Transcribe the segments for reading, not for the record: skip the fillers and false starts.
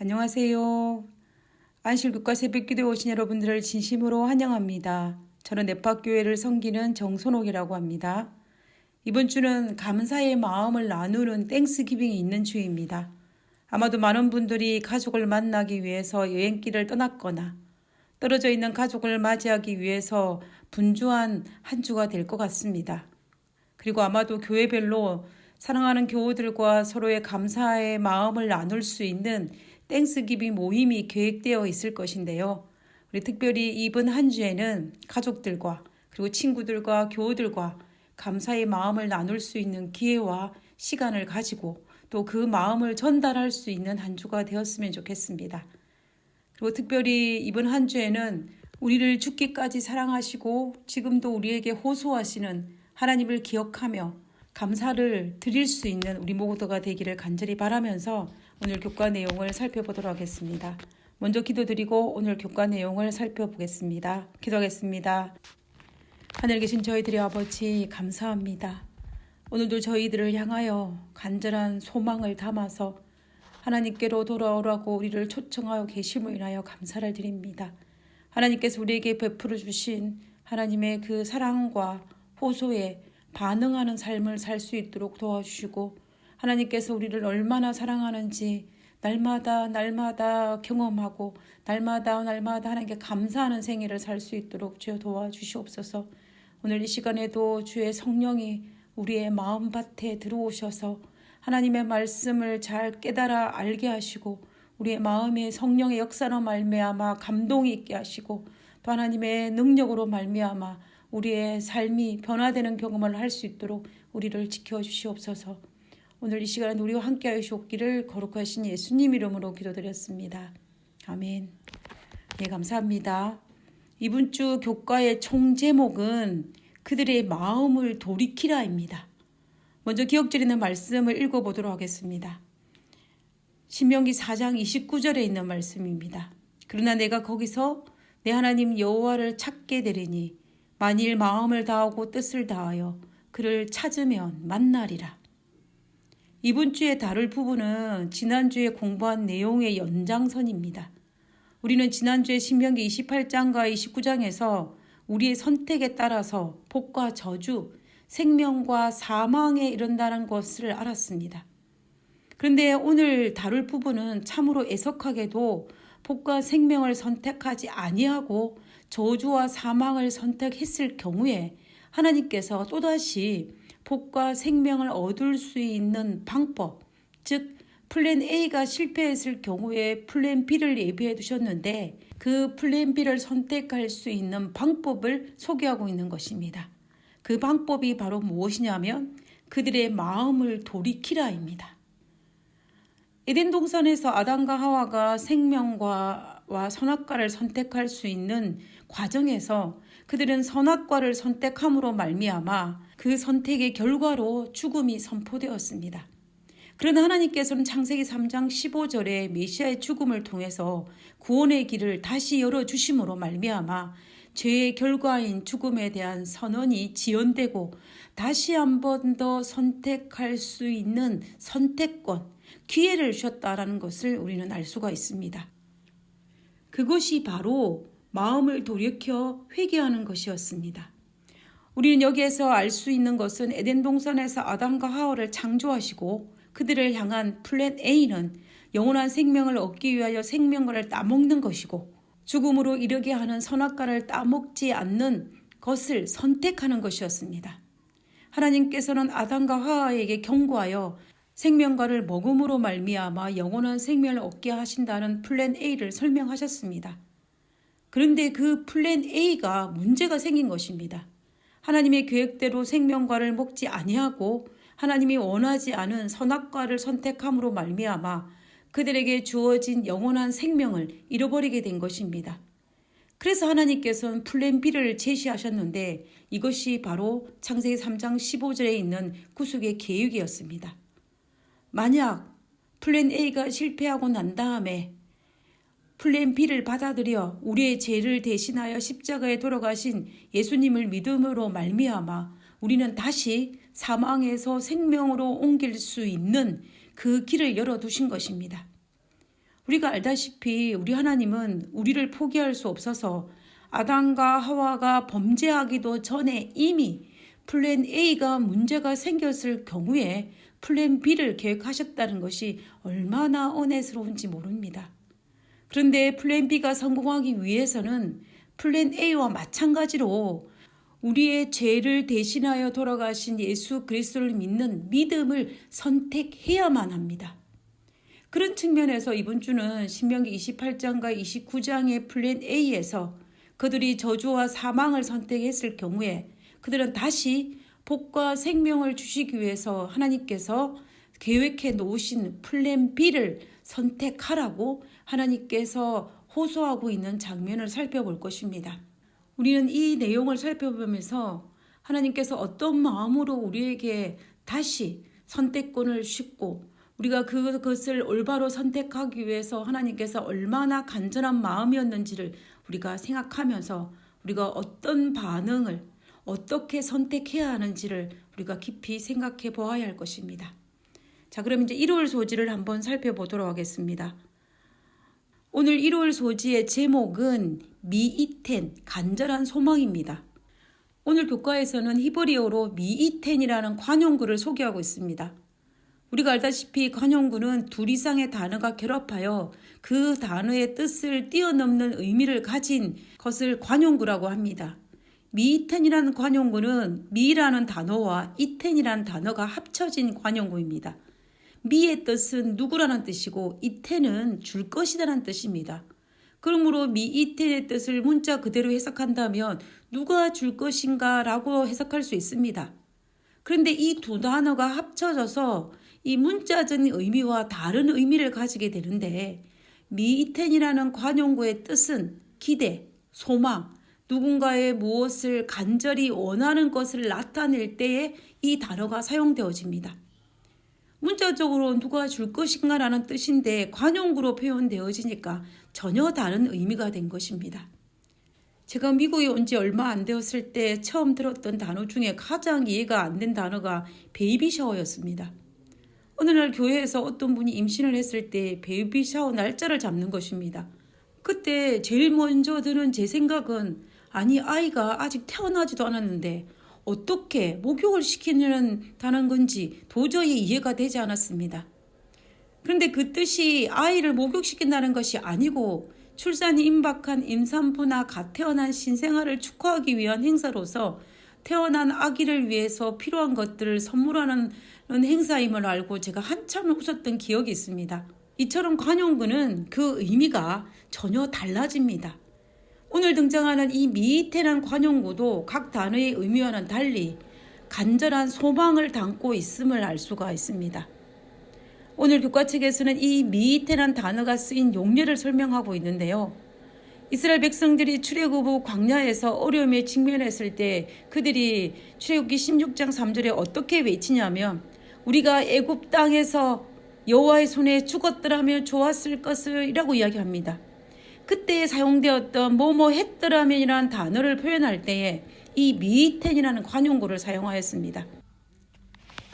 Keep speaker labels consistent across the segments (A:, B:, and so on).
A: 안녕하세요. 안실교과 새벽기도에 오신 여러분들을 진심으로 환영합니다. 저는 넷파교회를 섬기는 정선옥이라고 합니다. 이번 주는 감사의 마음을 나누는 땡스기빙이 있는 주입니다. 아마도 많은 분들이 가족을 만나기 위해서 여행길을 떠났거나 떨어져 있는 가족을 맞이하기 위해서 분주한 한 주가 될 것 같습니다. 그리고 아마도 교회별로 사랑하는 교우들과 서로의 감사의 마음을 나눌 수 있는 땡스기빙 모임이 계획되어 있을 것인데요. 우리 특별히 이번 한 주에는 가족들과 그리고 친구들과 교우들과 감사의 마음을 나눌 수 있는 기회와 시간을 가지고 또 그 마음을 전달할 수 있는 한 주가 되었으면 좋겠습니다. 그리고 특별히 이번 한 주에는 우리를 죽기까지 사랑하시고 지금도 우리에게 호소하시는 하나님을 기억하며 감사를 드릴 수 있는 우리 모두가 되기를 간절히 바라면서 오늘 교과 내용을 살펴보도록 하겠습니다. 먼저 기도드리고 오늘 교과 내용을 살펴보겠습니다. 기도하겠습니다. 하늘에 계신 저희들의 아버지 감사합니다. 오늘도 저희들을 향하여 간절한 소망을 담아서 하나님께로 돌아오라고 우리를 초청하여 계심을 인하여 감사를 드립니다. 하나님께서 우리에게 베풀어 주신 하나님의 그 사랑과 호소에 반응하는 삶을 살 수 있도록 도와주시고 하나님께서 우리를 얼마나 사랑하는지 날마다 경험하고 날마다 하나님께 감사하는 생애를 살 수 있도록 주여 도와주시옵소서. 오늘 이 시간에도 주의 성령이 우리의 마음밭에 들어오셔서 하나님의 말씀을 잘 깨달아 알게 하시고 우리의 마음에 성령의 역사로 말미암아 감동이 있게 하시고 또 하나님의 능력으로 말미암아 우리의 삶이 변화되는 경험을 할 수 있도록 우리를 지켜주시옵소서. 오늘 이 시간에 우리와 함께 하시옵기를 거룩하신 예수님 이름으로 기도드렸습니다. 아멘. 네, 감사합니다. 이번 주 교과의 총 제목은 그들의 마음을 돌이키라입니다. 먼저 기억절 있는 말씀을 읽어보도록 하겠습니다. 신명기 4장 29절에 있는 말씀입니다. 그러나 내가 거기서 내 하나님 여호와를 찾게 되리니 만일 마음을 다하고 뜻을 다하여 그를 찾으면 만나리라. 이번 주에 다룰 부분은 지난주에 공부한 내용의 연장선입니다. 우리는 지난주에 신명기 28장과 29장에서 우리의 선택에 따라서 복과 저주, 생명과 사망에 이른다는 것을 알았습니다. 그런데 오늘 다룰 부분은 참으로 애석하게도 복과 생명을 선택하지 아니하고 저주와 사망을 선택했을 경우에 하나님께서 또다시 복과 생명을 얻을 수 있는 방법, 즉 플랜 A가 실패했을 경우에 플랜 B를 예비해 두셨는데 그 플랜 B를 선택할 수 있는 방법을 소개하고 있는 것입니다. 그 방법이 바로 무엇이냐면 그들의 마음을 돌이키라입니다. 에덴 동산에서 아담과 하와가 생명과 선악과를 선택할 수 있는 과정에서 그들은 선악과를 선택함으로 말미암아 그 선택의 결과로 죽음이 선포되었습니다. 그러나 하나님께서는 창세기 3장 15절에 메시아의 죽음을 통해서 구원의 길을 다시 열어주심으로 말미암아 죄의 결과인 죽음에 대한 선언이 지연되고 다시 한 번 더 선택할 수 있는 선택권, 기회를 주셨다라는 것을 우리는 알 수가 있습니다. 그것이 바로 마음을 돌이켜 회개하는 것이었습니다. 우리는 여기에서 알 수 있는 것은 에덴 동산에서 아담과 하와를 창조하시고 그들을 향한 플랜 A는 영원한 생명을 얻기 위하여 생명과를 따먹는 것이고 죽음으로 이르게 하는 선악과를 따먹지 않는 것을 선택하는 것이었습니다. 하나님께서는 아담과 하와에게 경고하여 생명과를 먹음으로 말미암아 영원한 생명을 얻게 하신다는 플랜 A를 설명하셨습니다. 그런데 그 플랜 A가 문제가 생긴 것입니다. 하나님의 계획대로 생명과를 먹지 아니하고 하나님이 원하지 않은 선악과를 선택함으로 말미암아 그들에게 주어진 영원한 생명을 잃어버리게 된 것입니다. 그래서 하나님께서는 플랜 B를 제시하셨는데 이것이 바로 창세기 3장 15절에 있는 구속의 계획이었습니다. 만약 플랜 A가 실패하고 난 다음에 플랜 B를 받아들여 우리의 죄를 대신하여 십자가에 돌아가신 예수님을 믿음으로 말미암아 우리는 다시 사망에서 생명으로 옮길 수 있는 그 길을 열어두신 것입니다. 우리가 알다시피 우리 하나님은 우리를 포기할 수 없어서 아담과 하와가 범죄하기도 전에 이미 플랜 A가 문제가 생겼을 경우에 플랜 B를 계획하셨다는 것이 얼마나 은혜스러운지 모릅니다. 그런데 플랜 B가 성공하기 위해서는 플랜 A와 마찬가지로 우리의 죄를 대신하여 돌아가신 예수 그리스도를 믿는 믿음을 선택해야만 합니다. 그런 측면에서 이번 주는 신명기 28장과 29장의 플랜 A에서 그들이 저주와 사망을 선택했을 경우에 그들은 다시 복과 생명을 주시기 위해서 하나님께서 계획해 놓으신 플랜 B를 선택하라고 하나님께서 호소하고 있는 장면을 살펴볼 것입니다. 우리는 이 내용을 살펴보면서 하나님께서 어떤 마음으로 우리에게 다시 선택권을 주시고 우리가 그것을 올바로 선택하기 위해서 하나님께서 얼마나 간절한 마음이었는지를 우리가 생각하면서 우리가 어떤 반응을 어떻게 선택해야 하는지를 우리가 깊이 생각해 보아야 할 것입니다. 자, 그럼 이제 일요일 소지를 한번 살펴보도록 하겠습니다. 오늘 일요일 소지의 제목은 미이텐, 간절한 소망입니다. 오늘 교과에서는 히브리어로 미이텐이라는 관용구를 소개하고 있습니다. 우리가 알다시피 관용구는 둘 이상의 단어가 결합하여 그 단어의 뜻을 뛰어넘는 의미를 가진 것을 관용구라고 합니다. 미이텐이라는 관용구는 미라는 단어와 이텐이라는 단어가 합쳐진 관용구입니다. 미의 뜻은 누구라는 뜻이고 이텐은 줄 것이라는 뜻입니다. 그러므로 미이텐의 뜻을 문자 그대로 해석한다면 누가 줄 것인가 라고 해석할 수 있습니다. 그런데 이 두 단어가 합쳐져서 이 문자적인 의미와 다른 의미를 가지게 되는데 미이텐이라는 관용구의 뜻은 기대, 소망, 누군가의 무엇을 간절히 원하는 것을 나타낼 때에 이 단어가 사용되어집니다. 문자적으로 누가 줄 것인가 라는 뜻인데 관용구로 표현되어지니까 전혀 다른 의미가 된 것입니다. 제가 미국에 온 지 얼마 안 되었을 때 처음 들었던 단어 중에 가장 이해가 안 된 단어가 베이비 샤워였습니다. 어느 날 교회에서 어떤 분이 임신을 했을 때 베이비 샤워 날짜를 잡는 것입니다. 그때 제일 먼저 드는 제 생각은 아니 아이가 아직 태어나지도 않았는데 어떻게 목욕을 시키는다는 건지 도저히 이해가 되지 않았습니다. 그런데 그 뜻이 아이를 목욕시킨다는 것이 아니고 출산이 임박한 임산부나 갓 태어난 신생아를 축하하기 위한 행사로서 태어난 아기를 위해서 필요한 것들을 선물하는 행사임을 알고 제가 한참 웃었던 기억이 있습니다. 이처럼 관용구는 그 의미가 전혀 달라집니다. 오늘 등장하는 이 미이텐한 관용구도 각 단어의 의미와는 달리 간절한 소망을 담고 있음을 알 수가 있습니다. 오늘 교과책에서는 이 미이텐한 단어가 쓰인 용례를 설명하고 있는데요. 이스라엘 백성들이 출애굽 후 광야에서 어려움에 직면했을 때 그들이 출애굽기 16장 3절에 어떻게 외치냐면 우리가 애굽 땅에서 여호와의 손에 죽었더라면 좋았을 것을 이라고 이야기합니다. 그때 사용되었던 뭐뭐 했더라면이라는 단어를 표현할 때에 이 미이텐이라는 관용구를 사용하였습니다.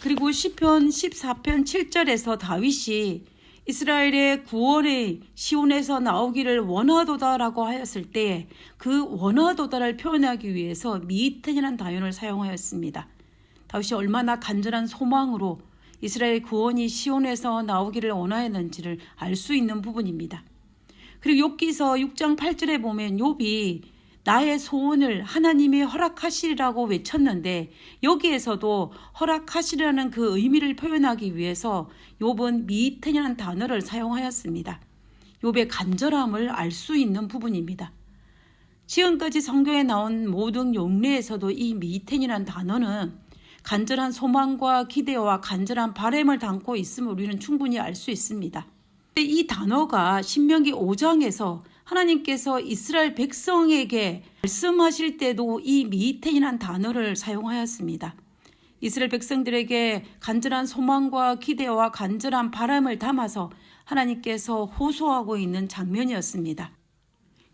A: 그리고 시편 14편 7절에서 다윗이 이스라엘의 구원의 시온에서 나오기를 원하도다라고 하였을 때 그 원하도다를 표현하기 위해서 미이텐이라는 단어를 사용하였습니다. 다윗이 얼마나 간절한 소망으로 이스라엘 구원이 시온에서 나오기를 원하였는지를 알 수 있는 부분입니다. 그리고 욥기서 6장 8절에 보면 욥이 나의 소원을 하나님이 허락하시리라고 외쳤는데 여기에서도 허락하시라는 그 의미를 표현하기 위해서 욥은 미이텐이라는 단어를 사용하였습니다. 욥의 간절함을 알 수 있는 부분입니다. 지금까지 성경에 나온 모든 용례에서도 이 미이텐이라는 단어는 간절한 소망과 기대와 간절한 바람을 담고 있음을 우리는 충분히 알 수 있습니다. 이 단어가 신명기 5장에서 하나님께서 이스라엘 백성에게 말씀하실 때도 이 미이텐이라는 단어를 사용하였습니다. 이스라엘 백성들에게 간절한 소망과 기대와 간절한 바람을 담아서 하나님께서 호소하고 있는 장면이었습니다.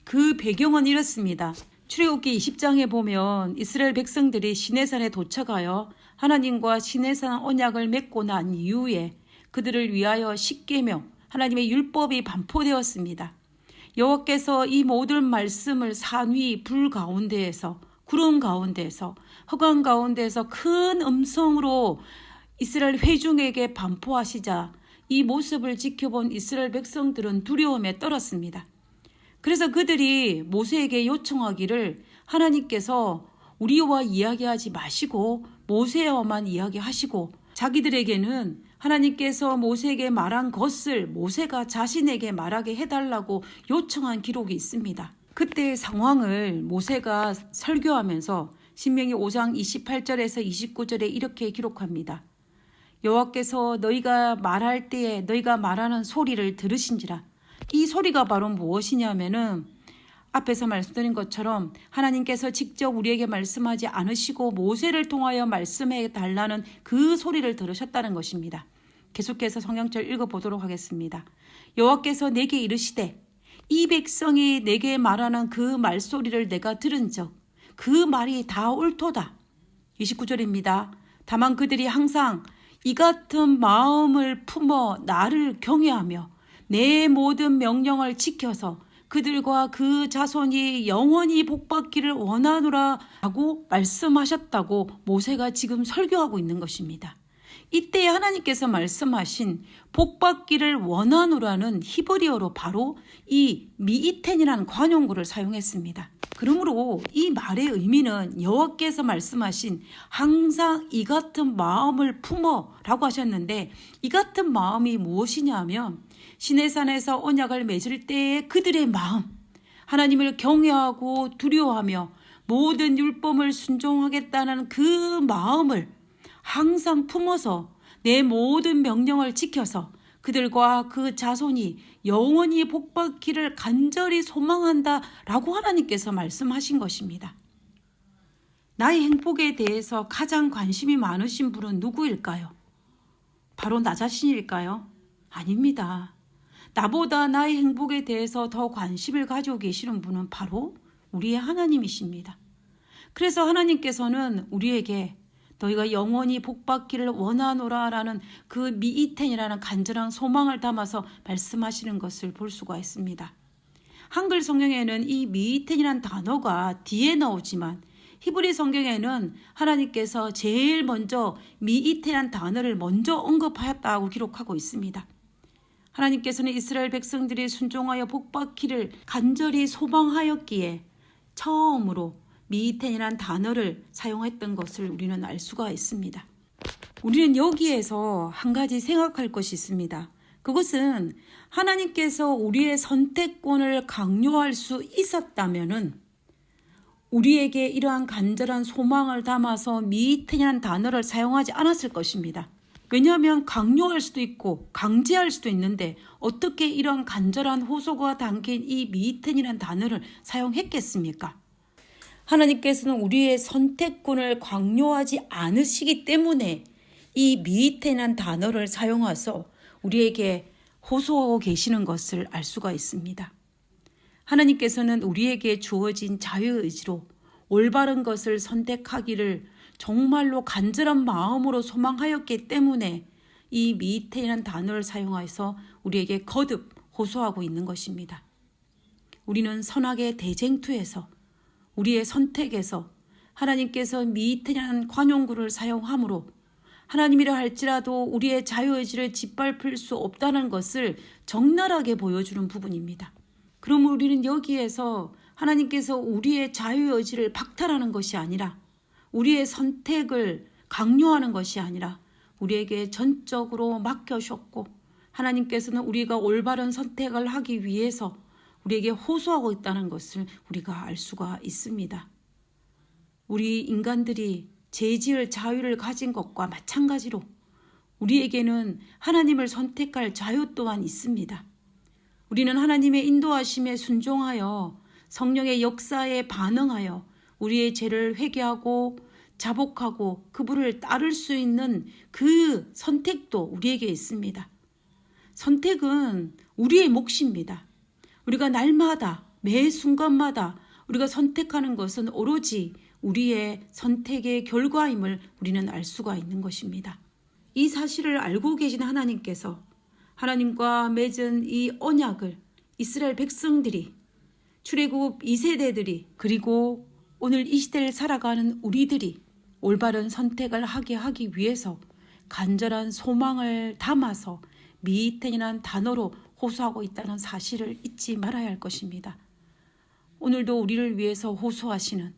A: 그 배경은 이렇습니다. 출애굽기 20장에 보면 이스라엘 백성들이 시내산에 도착하여 하나님과 시내산 언약을 맺고 난 이후에 그들을 위하여 십계명, 하나님의 율법이 반포되었습니다. 여호와께서 이 모든 말씀을 산 위 불 가운데에서, 구름 가운데에서, 흑암 가운데에서 큰 음성으로 이스라엘 회중에게 반포하시자 이 모습을 지켜본 이스라엘 백성들은 두려움에 떨었습니다. 그래서 그들이 모세에게 요청하기를 하나님께서 우리와 이야기하지 마시고 모세와만 이야기하시고, 자기들에게는 하나님께서 모세에게 말한 것을 모세가 자신에게 말하게 해달라고 요청한 기록이 있습니다. 그때의 상황을 모세가 설교하면서 신명기 5장 28절에서 29절에 이렇게 기록합니다. 여호와께서 너희가 말할 때에 너희가 말하는 소리를 들으신지라. 이 소리가 바로 무엇이냐면은 앞에서 말씀드린 것처럼 하나님께서 직접 우리에게 말씀하지 않으시고 모세를 통하여 말씀해 달라는 그 소리를 들으셨다는 것입니다. 계속해서 성경절 읽어보도록 하겠습니다. 여호와께서 내게 이르시되 이 백성이 내게 말하는 그 말소리를 내가 들은 적 그 말이 다 옳도다. 29절입니다. 다만 그들이 항상 이 같은 마음을 품어 나를 경외하며 내 모든 명령을 지켜서 그들과 그 자손이 영원히 복받기를 원하노라 하고 말씀하셨다고 모세가 지금 설교하고 있는 것입니다. 이때 하나님께서 말씀하신 복받기를 원하노라는 히브리어로 바로 이 미이텐이라는 관용구를 사용했습니다. 그러므로 이 말의 의미는 여호와께서 말씀하신 항상 이 같은 마음을 품어 라고 하셨는데, 이 같은 마음이 무엇이냐 하면 시내산에서 언약을 맺을 때의 그들의 마음, 하나님을 경외하고 두려워하며 모든 율법을 순종하겠다는 그 마음을 항상 품어서 내 모든 명령을 지켜서 그들과 그 자손이 영원히 복받기를 간절히 소망한다라고 하나님께서 말씀하신 것입니다. 나의 행복에 대해서 가장 관심이 많으신 분은 누구일까요? 바로 나 자신일까요? 아닙니다. 나보다 나의 행복에 대해서 더 관심을 가지고 계시는 분은 바로 우리의 하나님이십니다. 그래서 하나님께서는 우리에게 너희가 영원히 복받기를 원하노라 라는 그 미이텐이라는 간절한 소망을 담아서 말씀하시는 것을 볼 수가 있습니다. 한글 성경에는 이 미이텐이라는 단어가 뒤에 나오지만 히브리 성경에는 하나님께서 제일 먼저 미이텐이라는 단어를 먼저 언급하였다고 기록하고 있습니다. 하나님께서는 이스라엘 백성들이 순종하여 복받기를 간절히 소망하였기에 처음으로 미이텐이라는 단어를 사용했던 것을 우리는 알 수가 있습니다. 우리는 여기에서 한 가지 생각할 것이 있습니다. 그것은 하나님께서 우리의 선택권을 강요할 수 있었다면은 우리에게 이러한 간절한 소망을 담아서 미이텐이라는 단어를 사용하지 않았을 것입니다. 왜냐하면 강요할 수도 있고 강제할 수도 있는데 어떻게 이러한 간절한 호소가 담긴 이 미이텐이라는 단어를 사용했겠습니까? 하나님께서는 우리의 선택권을 강요하지 않으시기 때문에 이 미이텐이라는 단어를 사용해서 우리에게 호소하고 계시는 것을 알 수가 있습니다. 하나님께서는 우리에게 주어진 자유의지로 올바른 것을 선택하기를 정말로 간절한 마음으로 소망하였기 때문에 이 미이텐이라는 단어를 사용해서 우리에게 거듭 호소하고 있는 것입니다. 우리는 선악의 대쟁투에서 우리의 선택에서 하나님께서 미이텐이라는 관용구를 사용함으로 하나님이라 할지라도 우리의 자유의지를 짓밟을 수 없다는 것을 적나라하게 보여주는 부분입니다. 그럼 우리는 여기에서 하나님께서 우리의 자유의지를 박탈하는 것이 아니라 우리의 선택을 강요하는 것이 아니라 우리에게 전적으로 맡겨주셨고 하나님께서는 우리가 올바른 선택을 하기 위해서 우리에게 호소하고 있다는 것을 우리가 알 수가 있습니다. 우리 인간들이 죄지을 자유를 가진 것과 마찬가지로 우리에게는 하나님을 선택할 자유 또한 있습니다. 우리는 하나님의 인도하심에 순종하여 성령의 역사에 반응하여 우리의 죄를 회개하고 자복하고 그분을 따를 수 있는 그 선택도 우리에게 있습니다. 선택은 우리의 몫입니다. 우리가 날마다 매 순간마다 우리가 선택하는 것은 오로지 우리의 선택의 결과임을 우리는 알 수가 있는 것입니다. 이 사실을 알고 계신 하나님께서 하나님과 맺은 이 언약을 이스라엘 백성들이, 출애굽 2세대들이, 그리고 오늘 이 시대를 살아가는 우리들이 올바른 선택을 하기 위해서 간절한 소망을 담아서 미iten이라는 단어로 호소하고 있다는 사실을 잊지 말아야 할 것입니다. 오늘도 우리를 위해서 호소하시는,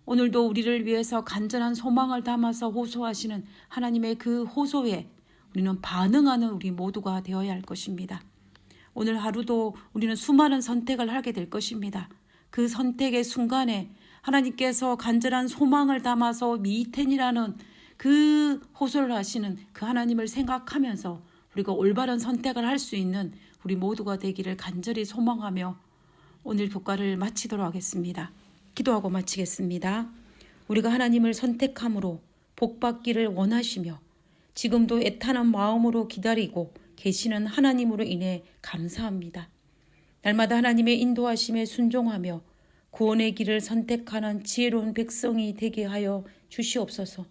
A: 오늘도 우리를 위해서 간절한 소망을 담아서 호소하시는 하나님의 그 호소에 우리는 반응하는 우리 모두가 되어야 할 것입니다. 오늘 하루도 우리는 수많은 선택을 하게 될 것입니다. 그 선택의 순간에 하나님께서 간절한 소망을 담아서 미iten이라는 그 호소를 하시는 그 하나님을 생각하면서 우리가 올바른 선택을 할 수 있는 우리 모두가 되기를 간절히 소망하며 오늘 교과를 마치도록 하겠습니다. 기도하고 마치겠습니다. 우리가 하나님을 선택함으로 복받기를 원하시며 지금도 애타는 마음으로 기다리고 계시는 하나님으로 인해 감사합니다. 날마다 하나님의 인도하심에 순종하며 구원의 길을 선택하는 지혜로운 백성이 되게 하여 주시옵소서.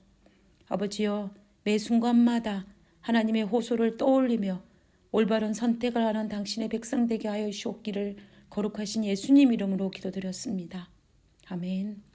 A: 아버지여, 매 순간마다 하나님의 호소를 떠올리며 올바른 선택을 하는 당신의 백성 되게 하여 주옵기를 거룩하신 예수님 이름으로 기도드렸습니다. 아멘.